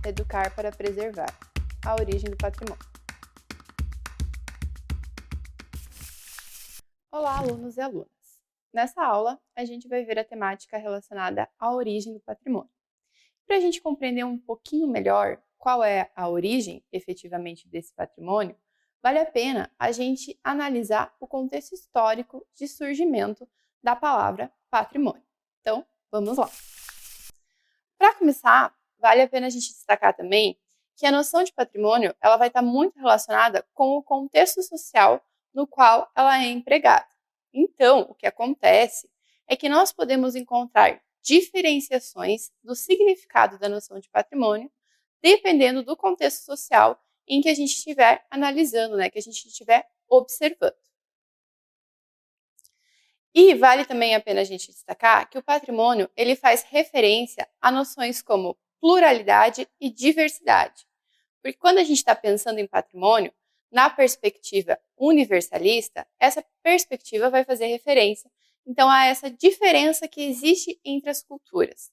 Educar para preservar. A origem do patrimônio. Olá, alunos e alunas! Nessa aula, a gente vai ver a temática relacionada à origem do patrimônio. Para a gente compreender um pouquinho melhor qual é a origem, efetivamente, desse patrimônio, vale a pena a gente analisar o contexto histórico de surgimento da palavra patrimônio. Então, vamos lá! Para começar, vale a pena a gente destacar também que a noção de patrimônio ela vai estar muito relacionada com o contexto social no qual ela é empregada. Então, o que acontece é que nós podemos encontrar diferenciações do significado da noção de patrimônio dependendo do contexto social em que a gente estiver analisando, que a gente estiver observando. E vale também a pena a gente destacar que o patrimônio ele faz referência a noções como pluralidade e diversidade. Porque quando a gente está pensando em patrimônio, na perspectiva universalista, essa perspectiva vai fazer referência, então, a essa diferença que existe entre as culturas.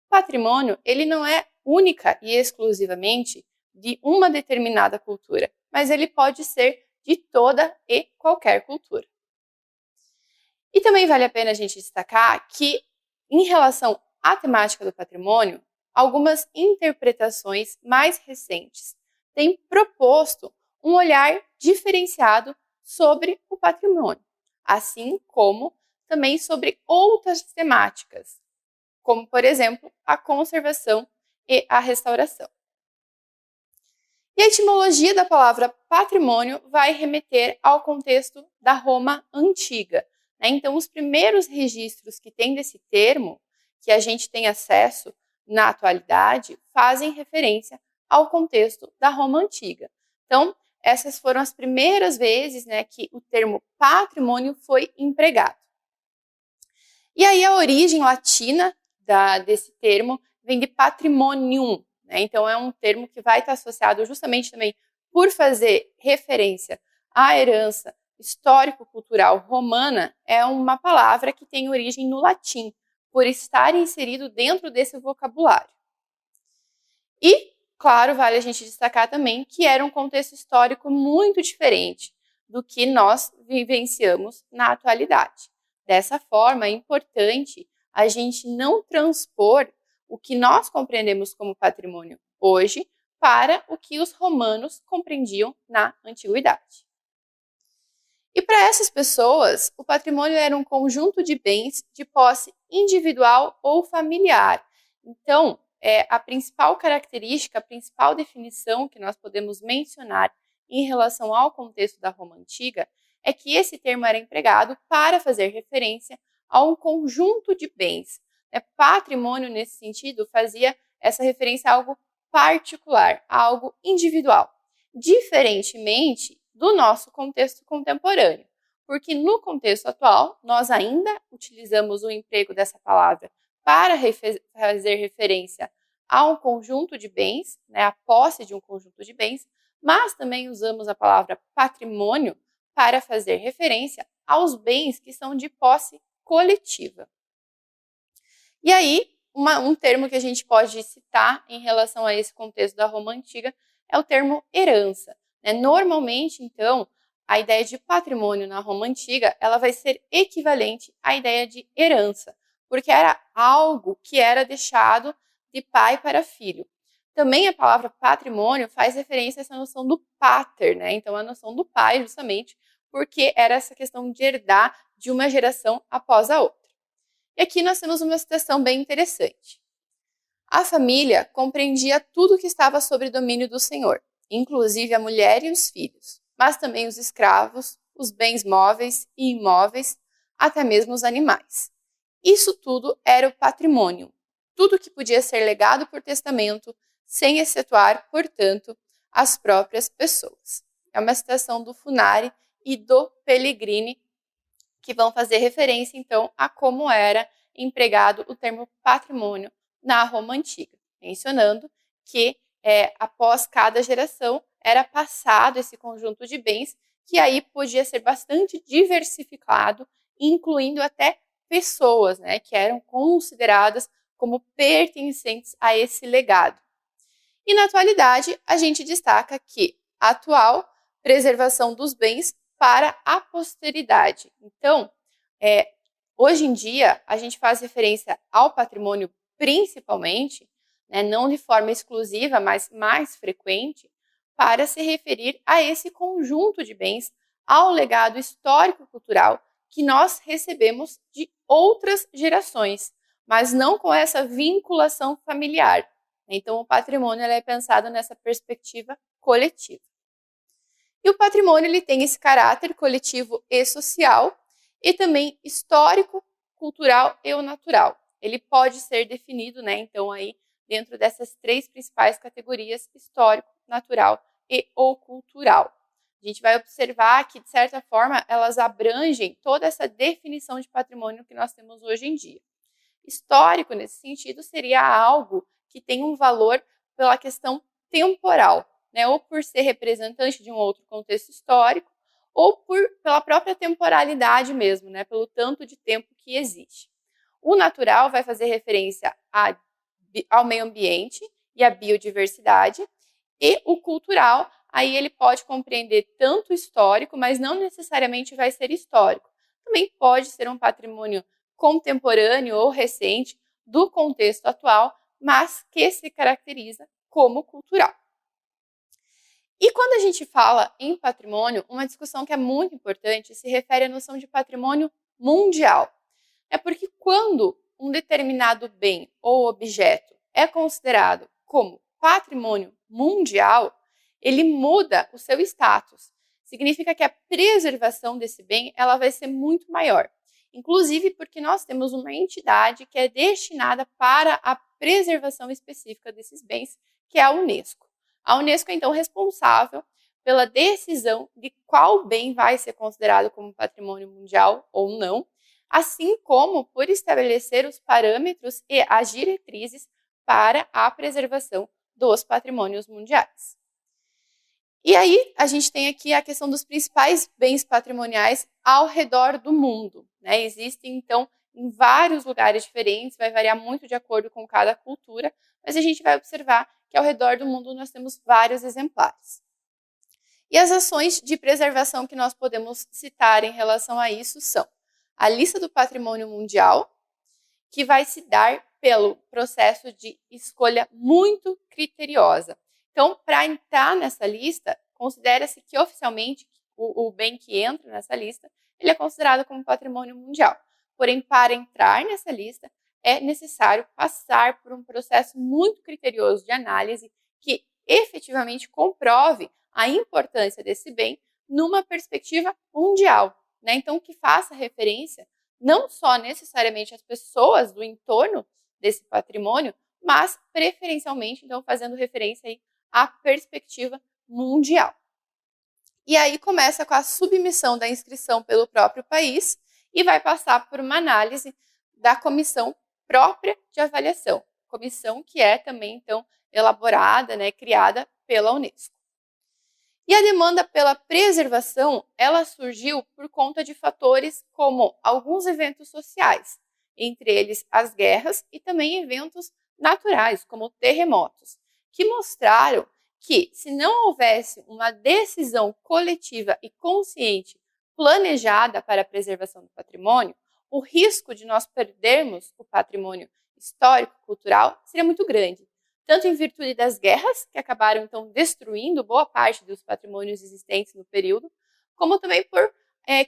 O patrimônio ele não é única e exclusivamente de uma determinada cultura, mas ele pode ser de toda e qualquer cultura. E também vale a pena a gente destacar que, em relação à temática do patrimônio, algumas interpretações mais recentes têm proposto um olhar diferenciado sobre o patrimônio, assim como também sobre outras temáticas, como, por exemplo, a conservação e a restauração. E a etimologia da palavra patrimônio vai remeter ao contexto da Roma antiga. Então, os primeiros registros que tem desse termo, que a gente tem acesso na atualidade, fazem referência ao contexto da Roma antiga. Então, essas foram as primeiras vezes que o termo patrimônio foi empregado. E aí a origem latina desse termo vem de patrimonium. Então, é um termo que vai estar associado justamente também por fazer referência à herança histórico-cultural romana, é uma palavra que tem origem no latim, por estar inserido dentro desse vocabulário. E, claro, vale a gente destacar também que era um contexto histórico muito diferente do que nós vivenciamos na atualidade. Dessa forma, é importante a gente não transpor o que nós compreendemos como patrimônio hoje para o que os romanos compreendiam na antiguidade. E para essas pessoas, o patrimônio era um conjunto de bens de posse individual ou familiar. Então, a principal característica, a principal definição que nós podemos mencionar em relação ao contexto da Roma Antiga é que esse termo era empregado para fazer referência a um conjunto de bens. Patrimônio, nesse sentido, fazia essa referência a algo particular, a algo individual. Diferentemente do nosso contexto contemporâneo, porque no contexto atual, nós ainda utilizamos o emprego dessa palavra para fazer referência a um conjunto de bens, a posse de um conjunto de bens, mas também usamos a palavra patrimônio para fazer referência aos bens que são de posse coletiva. E aí, um termo que a gente pode citar em relação a esse contexto da Roma Antiga é o termo herança. Normalmente, então, a ideia de patrimônio na Roma Antiga ela vai ser equivalente à ideia de herança, porque era algo que era deixado de pai para filho. Também a palavra patrimônio faz referência a essa noção do pater, então a noção do pai, justamente, porque era essa questão de herdar de uma geração após a outra. E aqui nós temos uma citação bem interessante. A família compreendia tudo que estava sob domínio do senhor, inclusive a mulher e os filhos, mas também os escravos, os bens móveis e imóveis, até mesmo os animais. Isso tudo era o patrimônio, tudo que podia ser legado por testamento, sem excetuar, portanto, as próprias pessoas. É uma citação do Funari e do Pellegrini, que vão fazer referência, então, a como era empregado o termo patrimônio na Roma Antiga, mencionando que após cada geração era passado esse conjunto de bens que aí podia ser bastante diversificado, incluindo até pessoas, que eram consideradas como pertencentes a esse legado. E na atualidade, a gente destaca que a atual preservação dos bens para a posteridade. Então, hoje em dia, a gente faz referência ao patrimônio principalmente, né, não de forma exclusiva, mas mais frequente, para se referir a esse conjunto de bens, ao legado histórico-cultural que nós recebemos de outras gerações, mas não com essa vinculação familiar. Então, o patrimônio é pensado nessa perspectiva coletiva. E o patrimônio ele tem esse caráter coletivo e social, e também histórico, cultural e natural. Ele pode ser definido, né, então, aí, dentro dessas três principais categorias, histórico, natural e ou cultural. A gente vai observar que, de certa forma, elas abrangem toda essa definição de patrimônio que nós temos hoje em dia. Histórico, nesse sentido, seria algo que tem um valor pela questão temporal, né? Ou por ser representante de um outro contexto histórico, ou pela própria temporalidade mesmo, né? Pelo tanto de tempo que existe. O natural vai fazer referência ao meio ambiente e à biodiversidade, e o cultural, aí ele pode compreender tanto o histórico, mas não necessariamente vai ser histórico. Também pode ser um patrimônio contemporâneo ou recente do contexto atual, mas que se caracteriza como cultural. E quando a gente fala em patrimônio, uma discussão que é muito importante se refere à noção de patrimônio mundial. É porque quando um determinado bem ou objeto é considerado como patrimônio mundial, ele muda o seu status. Significa que a preservação desse bem ela vai ser muito maior. Inclusive porque nós temos uma entidade que é destinada para a preservação específica desses bens, que é a Unesco. A Unesco é, então, responsável pela decisão de qual bem vai ser considerado como patrimônio mundial ou não, assim como por estabelecer os parâmetros e as diretrizes para a preservação dos patrimônios mundiais. E aí, a gente tem aqui a questão dos principais bens patrimoniais ao redor do mundo, né? Existem, então, em vários lugares diferentes, vai variar muito de acordo com cada cultura, mas a gente vai observar que ao redor do mundo nós temos vários exemplares. E as ações de preservação que nós podemos citar em relação a isso são a lista do patrimônio mundial, que vai se dar pelo processo de escolha muito criteriosa. Então, para entrar nessa lista, considera-se que oficialmente o bem que entra nessa lista, ele é considerado como patrimônio mundial. Porém, para entrar nessa lista, é necessário passar por um processo muito criterioso de análise que efetivamente comprove a importância desse bem numa perspectiva mundial, né? Então, que faça referência não só necessariamente às pessoas do entorno desse patrimônio, mas preferencialmente, então, fazendo referência aí à perspectiva mundial. E aí começa com a submissão da inscrição pelo próprio país e vai passar por uma análise da comissão própria de avaliação, comissão que é também, então, elaborada, né, criada pela Unesco. E a demanda pela preservação, ela surgiu por conta de fatores como alguns eventos sociais, entre eles as guerras e também eventos naturais, como terremotos, que mostraram que, se não houvesse uma decisão coletiva e consciente planejada para a preservação do patrimônio, o risco de nós perdermos o patrimônio histórico-cultural seria muito grande, tanto em virtude das guerras, que acabaram, então, destruindo boa parte dos patrimônios existentes no período, como também por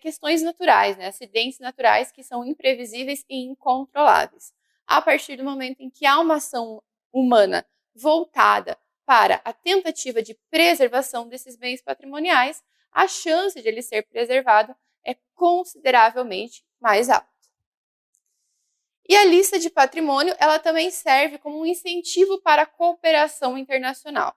questões naturais, né? Acidentes naturais que são imprevisíveis e incontroláveis. A partir do momento em que há uma ação humana voltada para a tentativa de preservação desses bens patrimoniais, a chance de ele ser preservado é consideravelmente mais alta. E a lista de patrimônio, ela também serve como um incentivo para a cooperação internacional.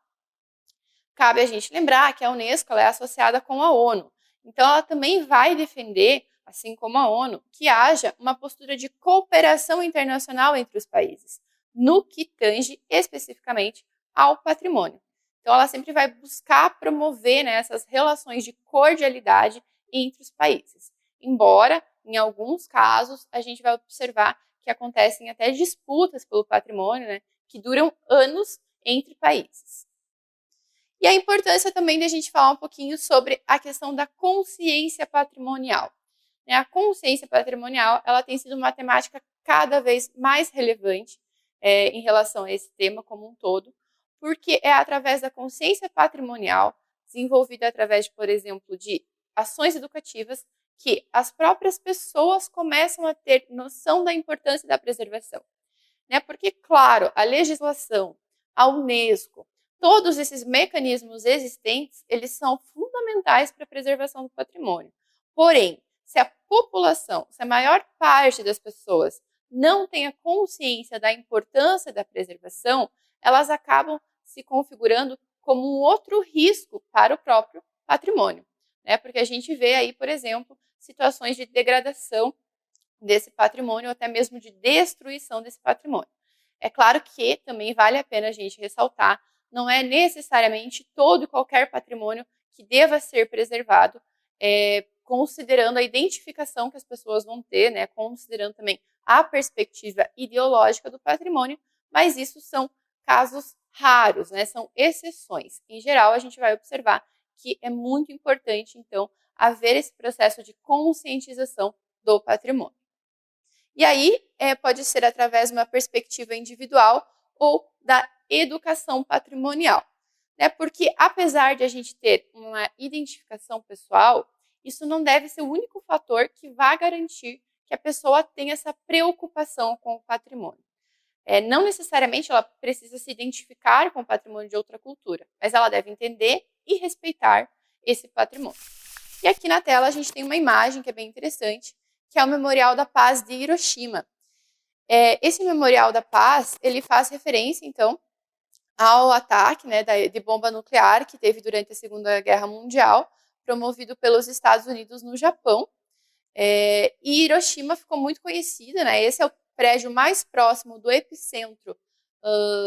Cabe a gente lembrar que a Unesco ela é associada com a ONU, então ela também vai defender, assim como a ONU, que haja uma postura de cooperação internacional entre os países, no que tange especificamente ao patrimônio. Então ela sempre vai buscar promover, né, essas relações de cordialidade entre os países. Embora, em alguns casos, a gente vai observar que acontecem até disputas pelo patrimônio, né, que duram anos entre países. E a importância também de a gente falar um pouquinho sobre a questão da consciência patrimonial. A consciência patrimonial ela tem sido uma temática cada vez mais relevante em relação a esse tema como um todo, porque é através da consciência patrimonial, desenvolvida através, por exemplo, de ações educativas, que as próprias pessoas começam a ter noção da importância da preservação. Porque, claro, a legislação, a Unesco, todos esses mecanismos existentes, eles são fundamentais para a preservação do patrimônio. Porém, se a população, se a maior parte das pessoas não tem a consciência da importância da preservação, elas acabam se configurando como um outro risco para o próprio patrimônio. Porque a gente vê aí, por exemplo, situações de degradação desse patrimônio ou até mesmo de destruição desse patrimônio. É claro que também vale a pena a gente ressaltar, não é necessariamente todo e qualquer patrimônio que deva ser preservado, considerando a identificação que as pessoas vão ter, considerando também a perspectiva ideológica do patrimônio, mas isso são casos raros, são exceções. Em geral, a gente vai observar que é muito importante, então, haver esse processo de conscientização do patrimônio. E aí, pode ser através de uma perspectiva individual ou da educação patrimonial. Porque apesar de a gente ter uma identificação pessoal, isso não deve ser o único fator que vai garantir que a pessoa tenha essa preocupação com o patrimônio. Não necessariamente ela precisa se identificar com o patrimônio de outra cultura, mas ela deve entender e respeitar esse patrimônio. E aqui na tela a gente tem uma imagem que é bem interessante, que é o Memorial da Paz de Hiroshima. Esse Memorial da Paz, ele faz referência, então, ao ataque de bomba nuclear que teve durante a Segunda Guerra Mundial, promovido pelos Estados Unidos no Japão. E Hiroshima ficou muito conhecida, esse é o prédio mais próximo do epicentro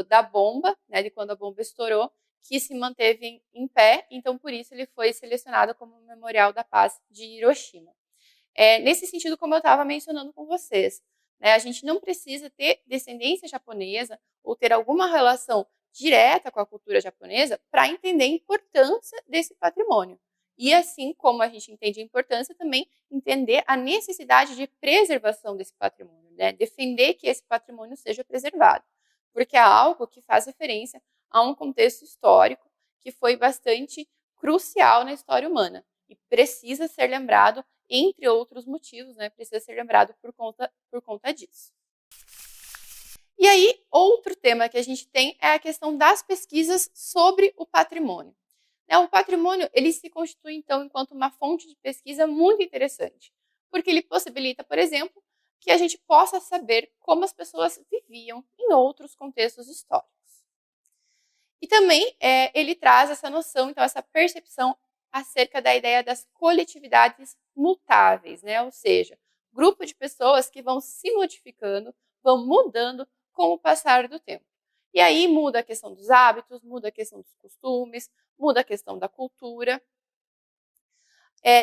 da bomba, de quando a bomba estourou, que se manteve em pé, então por isso ele foi selecionado como o Memorial da Paz de Hiroshima. Nesse sentido, como eu estava mencionando com vocês, a gente não precisa ter descendência japonesa ou ter alguma relação direta com a cultura japonesa para entender a importância desse patrimônio. E assim como a gente entende a importância, também entender a necessidade de preservação desse patrimônio, defender que esse patrimônio seja preservado, porque é algo que faz referência a um contexto histórico que foi bastante crucial na história humana e precisa ser lembrado, entre outros motivos, precisa ser lembrado por conta disso. E aí, outro tema que a gente tem é a questão das pesquisas sobre o patrimônio. O patrimônio ele se constitui, então, enquanto uma fonte de pesquisa muito interessante, porque ele possibilita, por exemplo, que a gente possa saber como as pessoas viviam em outros contextos históricos. E também ele traz essa noção, então, essa percepção acerca da ideia das coletividades mutáveis, ou seja, grupo de pessoas que vão se modificando, vão mudando com o passar do tempo. E aí muda a questão dos hábitos, muda a questão dos costumes, muda a questão da cultura.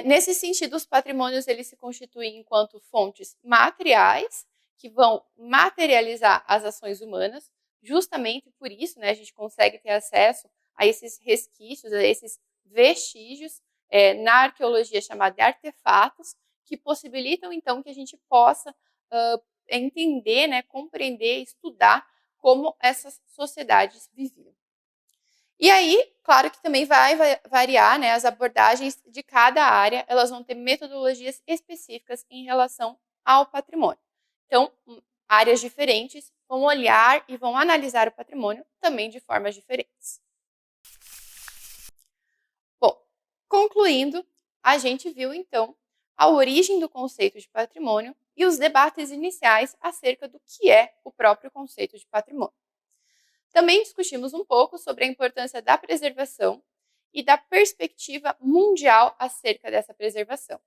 Nesse sentido, os patrimônios eles se constituem enquanto fontes materiais, que vão materializar as ações humanas. Justamente por isso, a gente consegue ter acesso a esses resquícios, a esses vestígios na arqueologia chamada de artefatos, que possibilitam, então, que a gente possa entender, compreender, estudar como essas sociedades viviam. E aí, claro que também vai variar, as abordagens de cada área, elas vão ter metodologias específicas em relação ao patrimônio. Então, áreas diferentes vão olhar e vão analisar o patrimônio também de formas diferentes. Bom, concluindo, a gente viu então a origem do conceito de patrimônio e os debates iniciais acerca do que é o próprio conceito de patrimônio. Também discutimos um pouco sobre a importância da preservação e da perspectiva mundial acerca dessa preservação.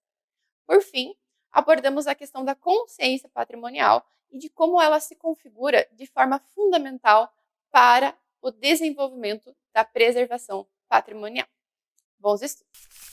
Por fim, abordamos a questão da consciência patrimonial e de como ela se configura de forma fundamental para o desenvolvimento da preservação patrimonial. Bons estudos!